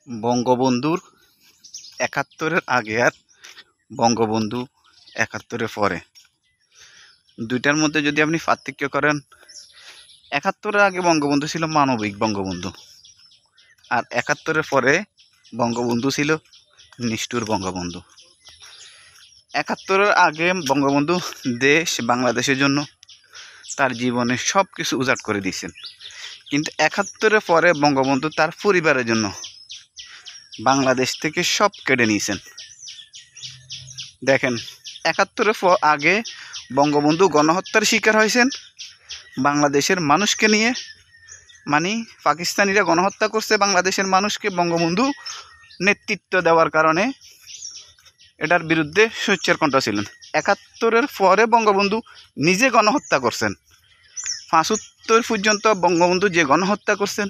বঙ্গবন্ধুর ৭১-এর আগে আর বঙ্গবন্ধু ৭১-এর পরে দুইটার মধ্যে যদি আপনি পার্থক্য করেন, ৭১-এর আগে বঙ্গবন্ধু ছিল মানবিক বঙ্গবন্ধু, আর ৭১-এর পরে বঙ্গবন্ধু ছিল নিষ্ঠুর বঙ্গবন্ধু। ৭১-এর আগে বঙ্গবন্ধু দেশ বাংলাদেশের জন্য তার জীবনে সব কিছু উজাড় করে দিয়েছেন, কিন্তু ৭১-এর পরে বঙ্গবন্ধু তার পরিবারের জন্য বাংলাদেশ থেকে সব কেড়ে নিয়েছেন। দেখেন, ৭১-এর আগে বঙ্গবন্ধু গণহত্যার শিকার হয়েছেন বাংলাদেশের মানুষকে নিয়ে, মানে পাকিস্তানিরা গণহত্যা করছে বাংলাদেশের মানুষকে, বঙ্গবন্ধু নেতৃত্ব দেওয়ার কারণে এটার বিরুদ্ধে সোচ্চার কণ্ঠ ছিলেন। ৭১-এর পরে বঙ্গবন্ধু নিজে গণহত্যা করছেন। ৭৫ পর্যন্ত বঙ্গবন্ধু যে গণহত্যা করছেন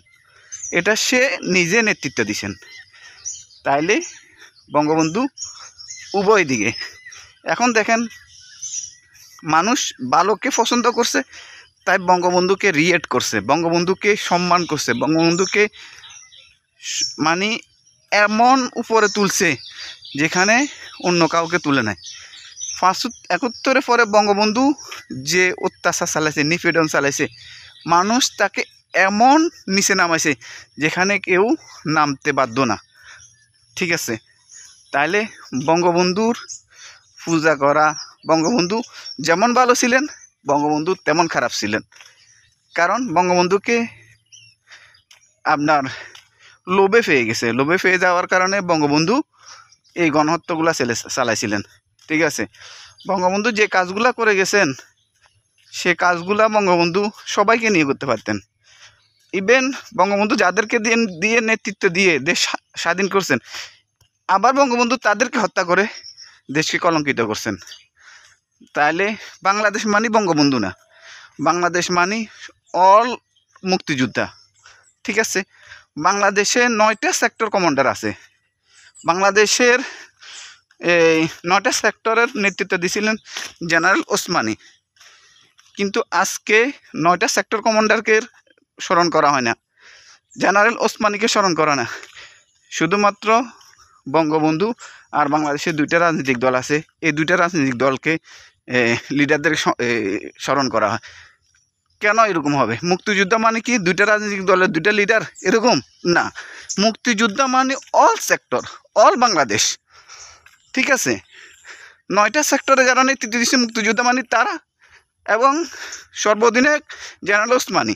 এটা সে নিজে নেতৃত্ব দিয়েছেন। তাইলে বঙ্গবন্ধু উভয় দিকে। এখন দেখেন, মানুষ ভালোকে পছন্দ করছে, তাই বঙ্গবন্ধুকে রিয়েক্ট করছে, বঙ্গবন্ধুকে সম্মান করছে, বঙ্গবন্ধুকে মানে এমন উপরে তুলছে যেখানে অন্য কাউকে তুলে নেয়। ৭১-এর পরে বঙ্গবন্ধু যে অত্যাচার চালাইছে, নিপীড়ন চালাইছে, মানুষ তাকে এমন নিচে নামাইছে যেখানে কেউ নামতে বাধ্য না। ঠিক আছে, তাইলে বঙ্গবন্ধুর পূজা করা, বঙ্গবন্ধু যেমন ভালো ছিলেন বঙ্গবন্ধু তেমন খারাপ ছিলেন, কারণ বঙ্গবন্ধুকে আপনার লোভে পেয়ে গেছে, লোভে পেয়ে যাওয়ার কারণে বঙ্গবন্ধু এই গণহত্যাগুলো চালাইছিলেন। ঠিক আছে, বঙ্গবন্ধু যে কাজগুলা করে গেছেন সে কাজগুলা বঙ্গবন্ধু সবাইকে নিয়ে করতে পারতেন। ইভেন বঙ্গবন্ধু যাদেরকে দিয়ে নেতৃত্ব দিয়ে দেশ স্বাধীন করছেন, আবার বঙ্গবন্ধু তাদেরকে হত্যা করে দেশকে কলঙ্কিত করছেন। তাইলে বাংলাদেশ মানে বঙ্গবন্ধু না, বাংলাদেশ মানে অল মুক্তিযোদ্ধা। ঠিক আছে, বাংলাদেশে 9টা সেক্টর কমান্ডার আছে। বাংলাদেশের এই 9টা সেক্টরের নেতৃত্ব দিয়েছিলেন জেনারেল ওসমানী, কিন্তু আজকে 9টা সেক্টর কমান্ডারকে স্মরণ করা হয় না, জেনারেল ওসমানীকে স্মরণ করা না, শুধুমাত্র বঙ্গবন্ধু আর বাংলাদেশের 2টা রাজনৈতিক দল আছে, এই 2টা রাজনৈতিক দলকে লিডারদের স্মরণ করা হয়। কেন এরকম হবে? মুক্তিযোদ্ধা মানে কি 2টা রাজনৈতিক দলের 2টা লিডার এরকম না, মুক্তিযোদ্ধা মানে অল সেক্টর, অল বাংলাদেশ। ঠিক আছে, 9টা সেক্টরে যারা নেতৃত্ব দিচ্ছে মুক্তিযোদ্ধা মানে তারা, এবং সর্বদিনে জেনারেল ওসমানী।